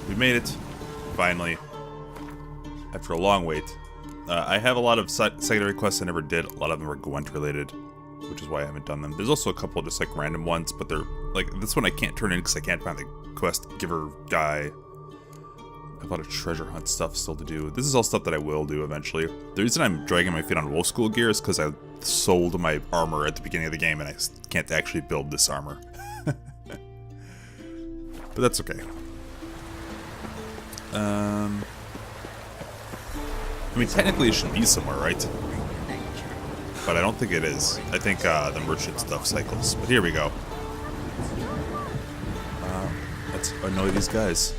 We made it. Finally. After a long wait. I have a lot of secondary quests I never did. A lot of them are Gwent related, which is why I haven't done them. There's also a couple of just like random ones, but they're like this one I can't turn in because I can't find the quest giver guy. I have a lot of treasure hunt stuff still to do. This is all stuff that I will do eventually. The reason I'm dragging my feet on Wolf School gear is because I sold my armor at the beginning of the game and I can't actually build this armor. But that's okay. I mean, technically it should be somewhere, right? But I don't think it is. I think the merchant stuff cycles. But here we go. Let's annoy these guys.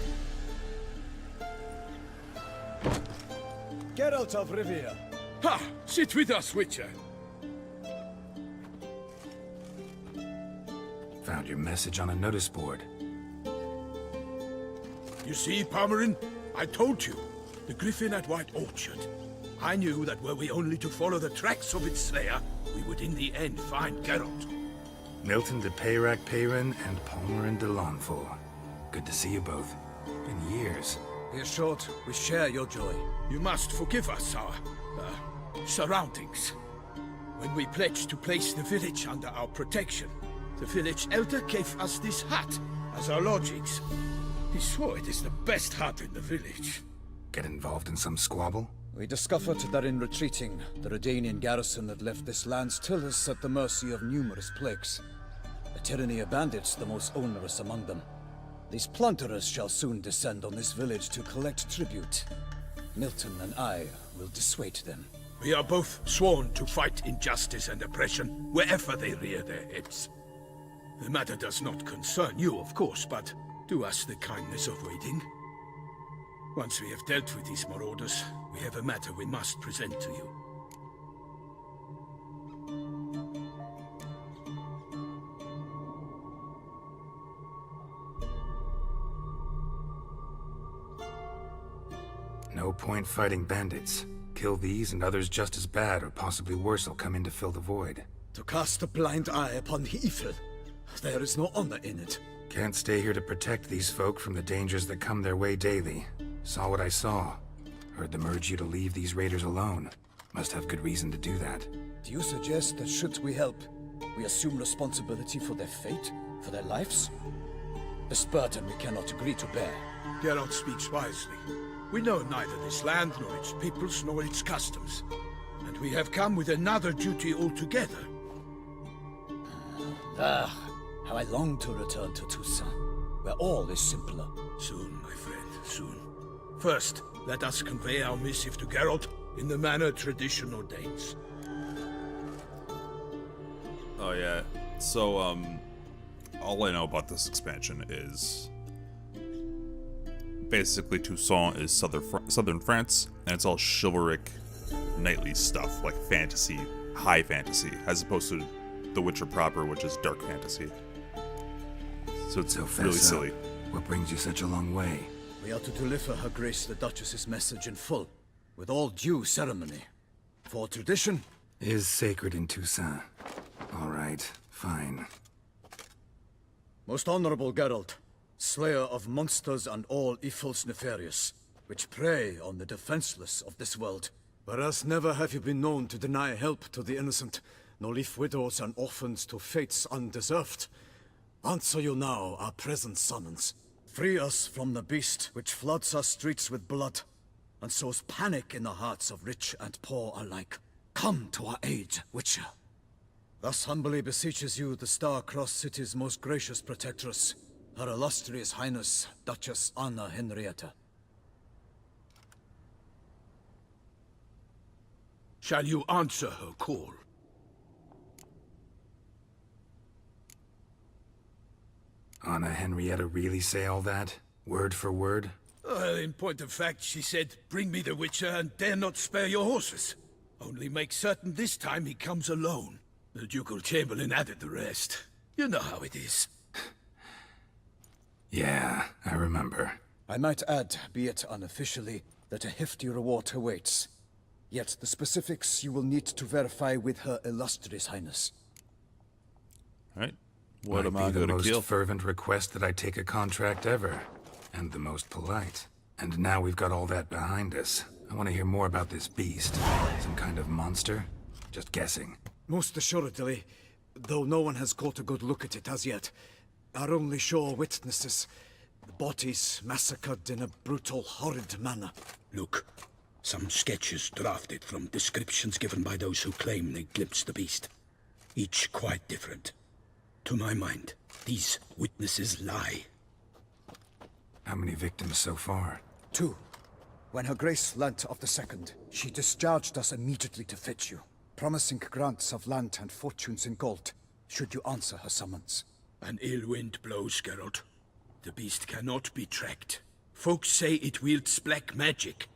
Geralt of Rivia. Ha! Sit with us, Witcher. Found your message on a notice board. You see, Palmerin? I told you. The Griffin at White Orchard. I knew that were we only to follow the tracks of its slayer, we would in the end find Geralt. Milton de Peyrac Peyrin and Palmerin de Lawnful. Good to see you both. In years. Be assured, we share your joy. You must forgive us our surroundings. When we pledged to place the village under our protection, the village elder gave us this hut as our lodgings. He swore it is the best hut in the village. Get involved in some squabble? We discovered that in retreating, the Redanian garrison had left this land's tillers at the mercy of numerous plagues. A tyranny of bandits, the most onerous among them. These plunderers shall soon descend on this village to collect tribute. Milton and I will dissuade them. We are both sworn to fight injustice and oppression wherever they rear their heads. The matter does not concern you, of course, but do us the kindness of waiting. Once we have dealt with these marauders, we have a matter we must present to you. No point fighting bandits. Kill these and others just as bad or possibly worse will come in to fill the void. To cast a blind eye upon the evil. There is no honor in it. Can't stay here to protect these folk from the dangers that come their way daily. Saw what I saw. Heard them urge you to leave these raiders alone. Must have good reason to do that. Do you suggest that should we help, we assume responsibility for their fate, for their lives? This burden we cannot agree to bear. Geralt speaks wisely. We know neither this land, nor its peoples, nor its customs. And we have come with another duty altogether. How I long to return to Toussaint, where all is simpler. Soon, my friend, soon. First, let us convey our missive to Geralt in the manner tradition ordains. Oh yeah. So all I know about this expansion is basically Toussaint is southern France, and it's all chivalric, knightly stuff, like fantasy, high fantasy, as opposed to The Witcher proper, which is dark fantasy. So it's really silly. What brings you such a long way? We are to deliver Her Grace the Duchess's message in full, with all due ceremony. For tradition is sacred in Toussaint. All right, fine. Most honorable Geralt, slayer of monsters and all evils nefarious, which prey on the defenseless of this world. Whereas never have you been known to deny help to the innocent, nor leave widows and orphans to fates undeserved. Answer you now our present summons. Free us from the beast which floods our streets with blood, and sows panic in the hearts of rich and poor alike. Come to our aid, Witcher. Thus humbly beseeches you the Star-Crossed City's most gracious protectress, Her Illustrious Highness, Duchess Anna Henrietta. Shall you answer her call? Anna Henrietta really say all that? Word for word? Well, in point of fact, she said, bring me the Witcher and dare not spare your horses. Only make certain this time he comes alone. The Ducal Chamberlain added the rest. You know how it is. Yeah, I remember. I might add, be it unofficially, that a hefty reward awaits. Yet the specifics you will need to verify with Her Illustrious Highness. Alright. What am I Might be the going to most kill? fervent request that I take a contract ever. And the most polite. And now we've got all that behind us. I want to hear more about this beast. Some kind of monster? Just guessing. Most assuredly, though no one has caught a good look at it as yet. Our only sure witnesses. The bodies massacred in a brutal, horrid manner. Look, some sketches drafted from descriptions given by those who claim they glimpsed the beast. Each quite different. To my mind, these witnesses lie. How many victims so far? 2. When Her Grace learnt of the second, she discharged us immediately to fetch you, promising grants of land and fortunes in gold, should you answer her summons. An ill wind blows, Geralt. The beast cannot be tracked. Folks say it wields black magic.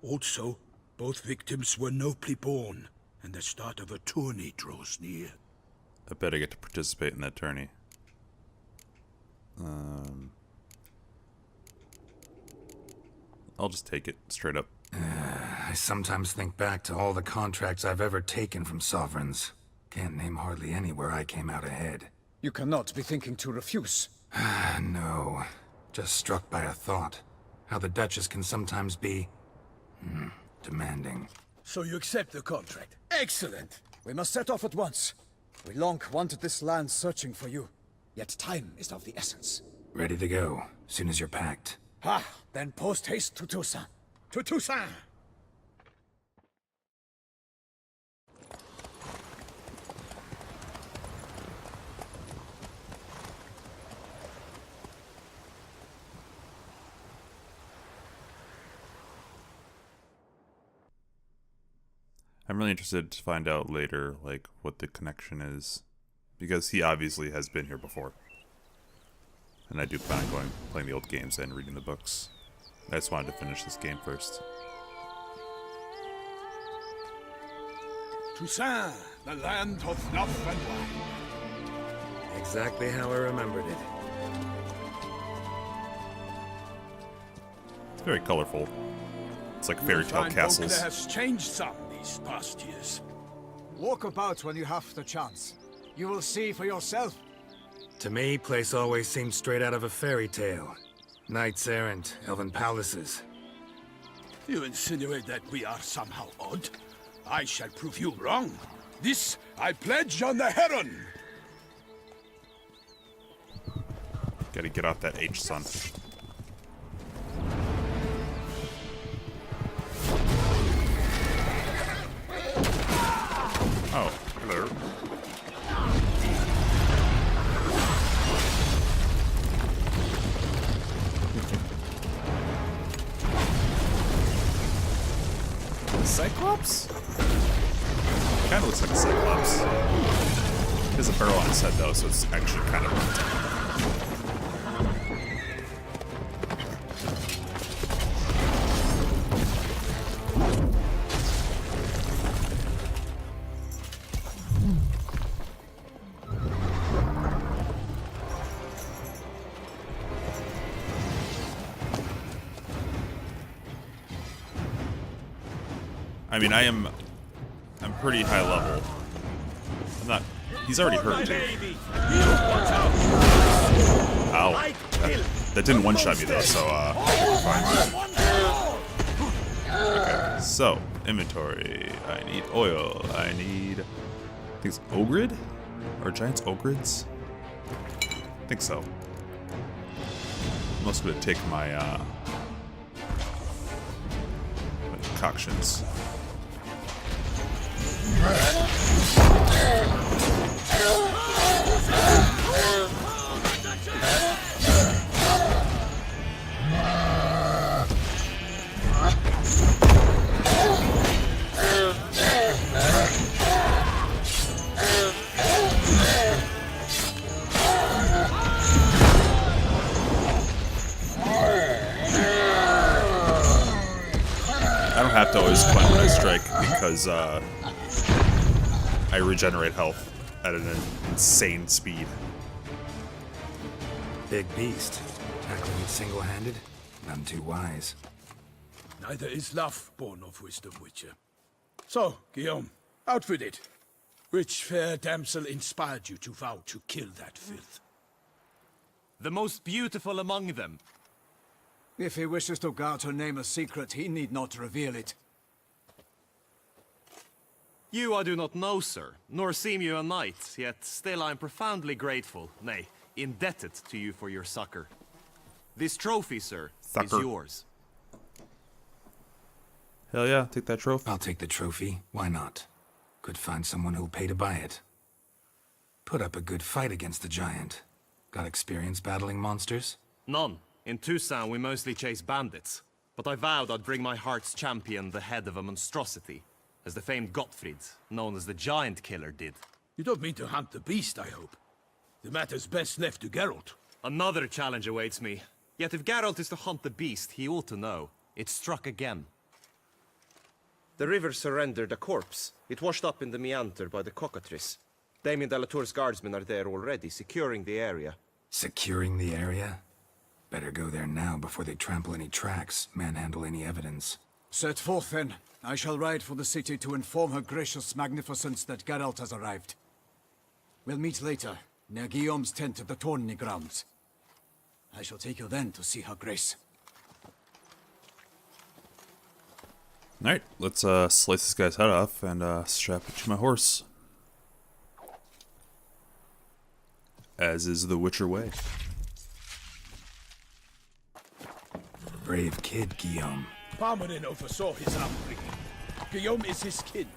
Also, both victims were nobly born, and the start of a tourney draws near. I bet I get to participate in that tourney. I'll just take it straight up. I sometimes think back to all the contracts I've ever taken from sovereigns. Can't name hardly any where I came out ahead. You cannot be thinking to refuse. No. Just struck by a thought. How the Duchess can sometimes be... demanding. So you accept the contract? Excellent! We must set off at once. We long wanted this land searching for you. Yet time is of the essence. Ready to go, soon as you're packed. Then post haste to Toussaint. To Toussaint! I'm really interested to find out later, like, what the connection is. Because he obviously has been here before. And I do plan on playing the old games and reading the books. I just wanted to finish this game first. Toussaint, the land of love and wine. Exactly how I remembered it. It's very colorful. It's like fairytale castles. Beauclair has changed some these past years. Walk about when you have the chance. You will see for yourself. To me, place always seemed straight out of a fairy tale. Knights errant, elven palaces. You insinuate that we are somehow odd? I shall prove you wrong. This I pledge on the Heron. Gotta get off that H, son. Oh, hello. Cyclops? Kinda looks like a Cyclops. He has a barrel on his head though, so it's actually kind of... I mean, I'm pretty high level. I'm not... He's already hurt, too. Ow. That didn't one-shot me, though, so, fine. Okay, so, inventory. I need oil. I need... I think it's Ogrid? Or Giant's Ogrids? I think so. I'm also gonna take my, my concoctions. I don't have to always point when I strike because I regenerate health at an insane speed. Big beast. Tackling it single-handed? None too wise. Neither is love born of wisdom, Witcher. So, Guillaume, out with it. Which fair damsel inspired you to vow to kill that filth? The most beautiful among them. If he wishes to guard her name a secret, he need not reveal it. You I do not know, sir, nor seem you a knight, yet still I am profoundly grateful, nay, indebted to you for your succor. This trophy, sir, is yours. Hell yeah, take that trophy. I'll take the trophy. Why not? Could find someone who'll pay to buy it. Put up a good fight against the giant. Got experience battling monsters? None. In Toussaint we mostly chase bandits. But I vowed I'd bring my heart's champion the head of a monstrosity, as the famed Gottfried, known as the Giant Killer, did. You don't mean to hunt the beast, I hope. The matter's best left to Geralt. Another challenge awaits me. Yet if Geralt is to hunt the beast, he ought to know. It struck again. The river surrendered a corpse. It washed up in the meander by the cockatrice. Damien de la Tour's guardsmen are there already, securing the area. Securing the area? Better go there now before they trample any tracks, manhandle any evidence. Set forth then. I shall ride for the city to inform her gracious magnificence that Geralt has arrived. We'll meet later, near Guillaume's tent at the tourney grounds. I shall take you then to see her grace. Alright, let's slice this guy's head off and strap it to my horse. As is the Witcher way. Brave kid, Guillaume. Parmanin oversaw his upbringing. Guillaume is his kin.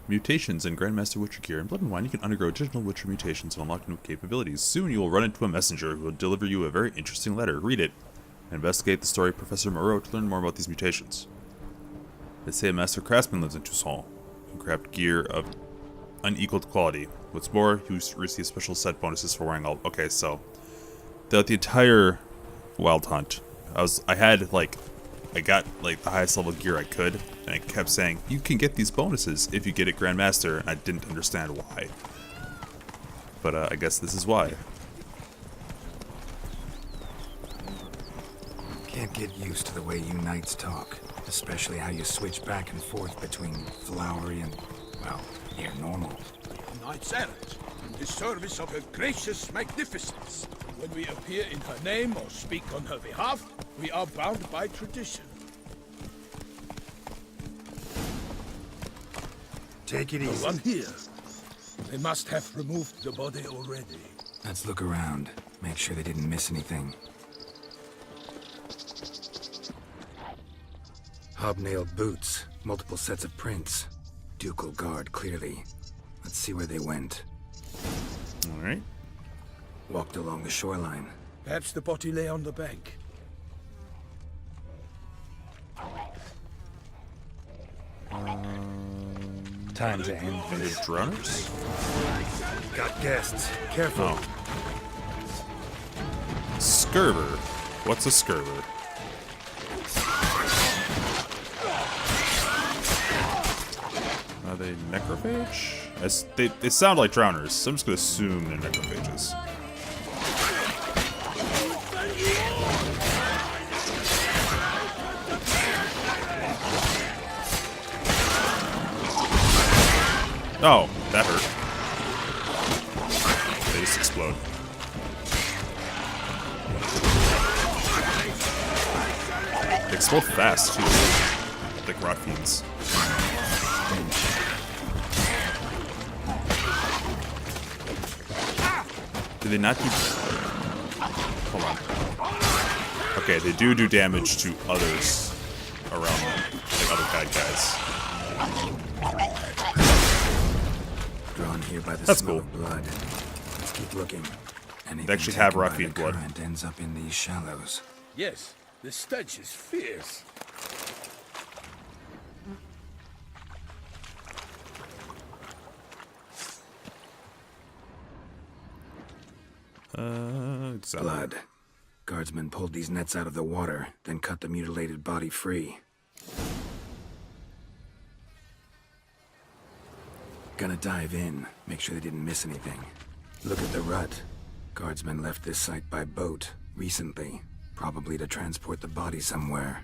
Mutations in Grandmaster Witcher gear. In Blood and Wine, you can undergo additional Witcher mutations and unlock new capabilities. Soon you will run into a messenger who will deliver you a very interesting letter. Read it. Investigate the story of Professor Moreau to learn more about these mutations. They say a master craftsman lives in Toussaint, who craft gear of unequaled quality. What's more, you receive special set bonuses for wearing all. Okay, so throughout the entire Wild Hunt, I got like the highest level gear I could, and it kept saying you can get these bonuses if you get it Grandmaster, and I didn't understand why. But I guess this is why. Can't get used to the way you knights talk. Especially how you switch back and forth between flowery and, well, near normal. Knights errant, in the service of her gracious magnificence. When we appear in her name or speak on her behalf, we are bound by tradition. Take it easy. No one here. They must have removed the body already. Let's look around. Make sure they didn't miss anything. Hobnailed boots, multiple sets of prints. Ducal guard, clearly. Let's see where they went. Alright. Walked along the shoreline. Perhaps the body lay on the bank. Time to end Are they this. runners? Got guests. Careful. Oh. Scurver. What's a scurver? Are they necrophage? They sound like drowners, so I'm just gonna assume they're necrophages. Oh, that hurt. They just explode. They explode fast, too. Like rock fiends. Do they not do... Hold on. Okay, they do damage to others around them. Like other bad guys. Drawn here by the That's smell cool. of blood. Let's keep looking. Anything They actually have taken by ruffian the blood. current ends up in these shallows. Yes, the stench is fierce. Blood. Guardsmen pulled these nets out of the water, then cut the mutilated body free. Gonna dive in, make sure they didn't miss anything. Look at the rut. Guardsmen left this site by boat recently, probably to transport the body somewhere.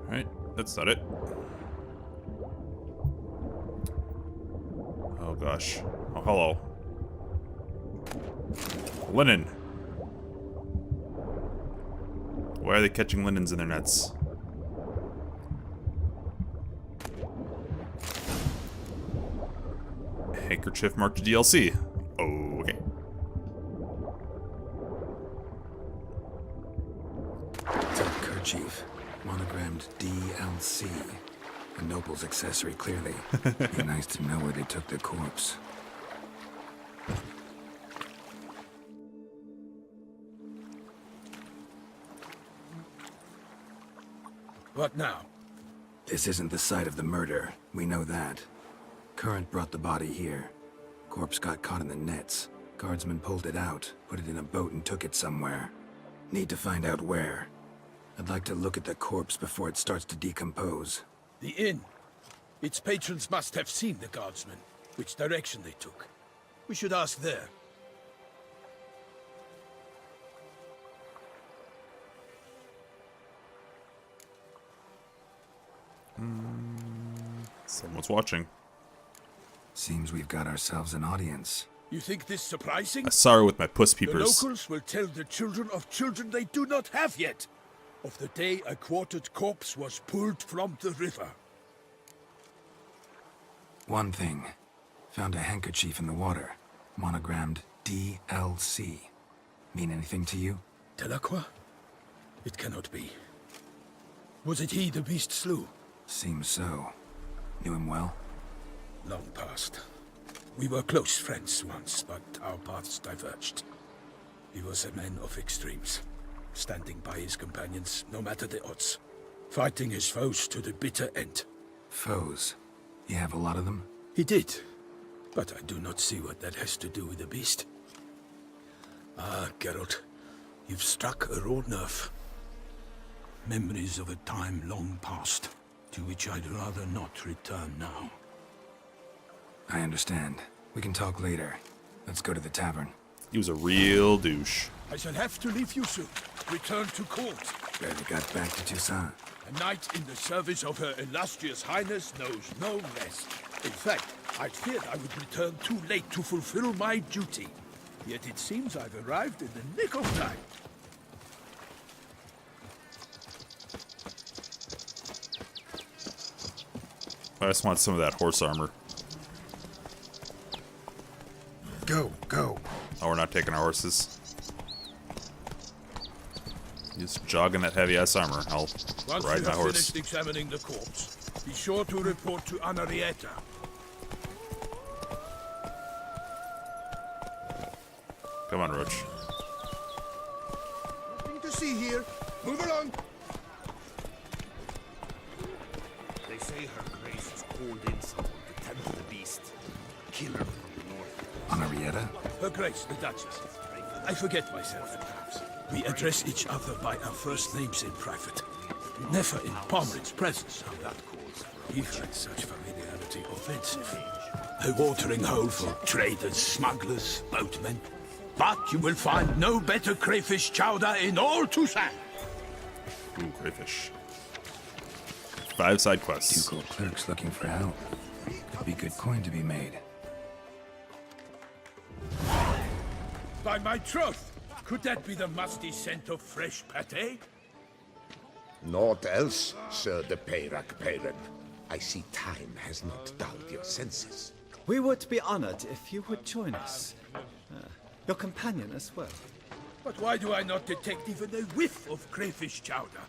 Alright, that's not it. gosh. Oh, hello. Linen. Why are they catching linens in their nets? Handkerchief marked DLC. Okay. It's a kerchief, monogrammed DLC. A noble's accessory, clearly. Be nice to know where they took the corpse. What now? This isn't the site of the murder. We know that. Current brought the body here. Corpse got caught in the nets. Guardsmen pulled it out, put it in a boat and took it somewhere. Need to find out where. I'd like to look at the corpse before it starts to decompose. The inn. Its patrons must have seen the guardsmen, which direction they took. We should ask there. Someone's watching. Seems we've got ourselves an audience. You think this surprising? I saw her with my puss The peepers. locals will tell the children of children they do not have yet. Of the day a quartered corpse was pulled from the river. One thing. Found a handkerchief in the water. Monogrammed DLC. Mean anything to you? Delacroix? It cannot be. Was it he the beast slew? Seems so. Knew him well? Long past. We were close friends once, but our paths diverged. He was a man of extremes, standing by his companions no matter the odds, fighting his foes to the bitter end. Foes? You have a lot of them? He did, but I do not see what that has to do with the beast. Ah, Geralt, you've struck a raw nerve. Memories of a time long past, to which I'd rather not return now. I understand. We can talk later. Let's go to the tavern. He was a real douche. I shall have to leave you soon. Return to court. Barely got back to Toussaint. A knight in the service of Her Illustrious Highness knows no rest. In fact, I feared I would return too late to fulfill my duty. Yet it seems I've arrived in the nick of time. I just want some of that horse armor. Go, go. Oh, we're not taking our horses. Just jogging that heavy-ass armor. I'll Once ride you my have horse. finished examining the corpse, be sure to report to Anarietta. Come on, Roach. Nothing to see here. Move along. They say her grace has called in someone to tempt the beast. Kill her from the north. Anarietta? Her Grace, the Duchess. I forget myself at times. We address each other by our first names in private. Never in Pomerin's presence, how that calls. He finds such familiarity offensive. A watering hole for traders, smugglers, boatmen. But you will find no better crayfish chowder in all Toussaint. Ooh, crayfish. 5 side quests. Ducal clerks looking for help. Could be good coin to be made. By my troth, could that be the musty scent of fresh pâté? Naught else, Sir de Peyrac-Peyran. I see time has not dulled your senses. We would be honored if you would join us. Your companion as well. But why do I not detect even a whiff of crayfish chowder?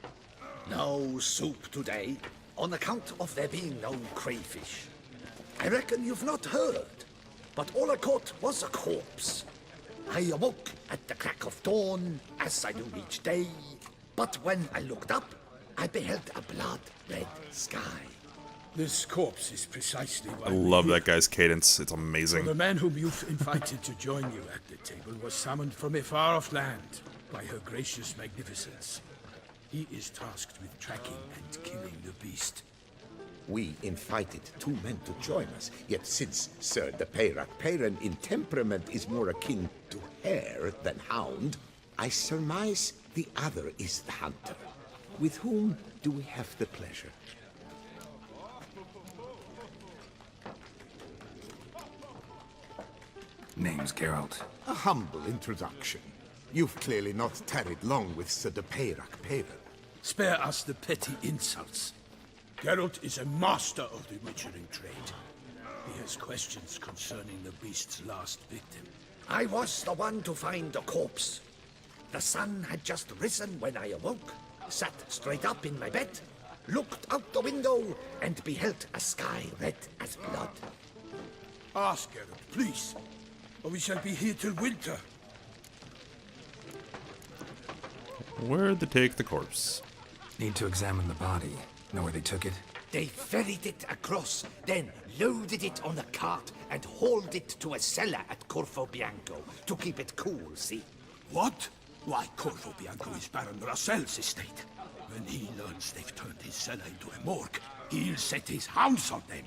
No soup today, on account of there being no crayfish. I reckon you've not heard, but all I caught was a corpse. I awoke at the crack of dawn, as I do each day, but when I looked up, I beheld a blood-red sky. This corpse is precisely why I love that guy's cadence. It's amazing. The man whom you've invited to join you at the table was summoned from a far-off land by her gracious magnificence. He is tasked with tracking and killing the beast. We invited 2 men to join us, yet since Sir de Peyrac-Peyran in temperament is more akin to hare than hound, I surmise the other is the hunter. With whom do we have the pleasure? Name's Geralt. A humble introduction. You've clearly not tarried long with Sir de Peyrac Peyran. Spare us the petty insults. Geralt is a master of the witchering trade. He has questions concerning the beast's last victim. I was the one to find the corpse. The sun had just risen when I awoke, sat straight up in my bed, looked out the window, and beheld a sky red as blood. Ask Geralt, please, or we shall be here till winter. Where'd they take the corpse? Need to examine the body. Know where they took it? They ferried it across, then loaded it on a cart and hauled it to a cellar at Corvo Bianco to keep it cool, see? What? Why, Corvo Bianco is Baron Russell's estate. When he learns they've turned his cellar into a morgue, he'll set his hounds on them.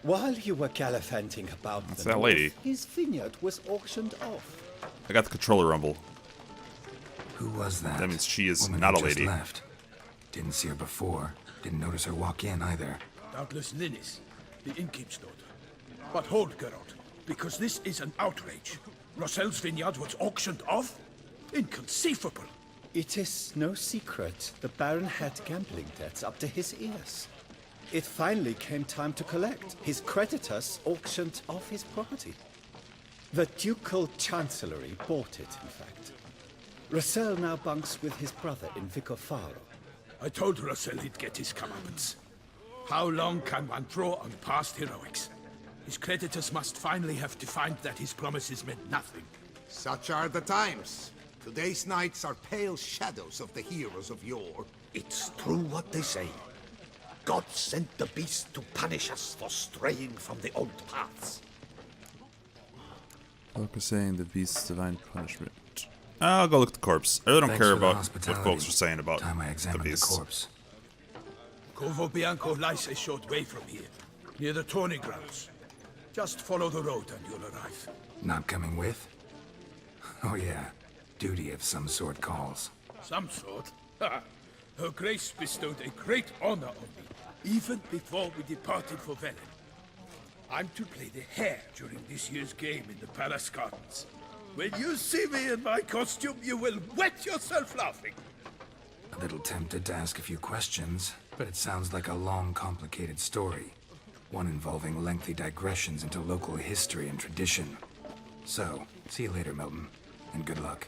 While you were gallivanting about That's the that north, lady. his vineyard was auctioned off. I got the controller rumble. Who was that? That means she is Woman not who a just lady. left. Didn't see her before. Didn't notice her walk in either. Doubtless Linnis, the innkeep's daughter. But hold, Geralt, because this is an outrage. Russell's vineyard was auctioned off? Inconceivable. It is no secret the Baron had gambling debts up to his ears. It finally came time to collect. His creditors auctioned off his property. The ducal chancellery bought it, in fact. Russell now bunks with his brother in Vicofaro. I told Russell he'd get his comeuppance. How long can one draw on past heroics? His creditors must finally have defined that his promises meant nothing. Such are the times. Today's knights are pale shadows of the heroes of yore. It's true what they say. God sent the beast to punish us for straying from the old paths. Folk are saying the beast's divine punishment. I'll go look at the corpse. I really don't Thanks care for the about what hospitality. folks are saying about Time I the examined the beast. corpse. Corvo Bianco lies a short way from here, near the tourney grounds. Just follow the road and you'll arrive. Not coming with? Oh yeah. Duty of some sort calls. Some sort. Her Grace bestowed a great honor on me, even before we departed for Velen. I'm to play the hare during this year's game in the palace gardens. When you see me in my costume, you will wet yourself laughing. A little tempted to ask a few questions, but it sounds like a long, complicated story. One involving lengthy digressions into local history and tradition. So, see you later, Milton, and good luck.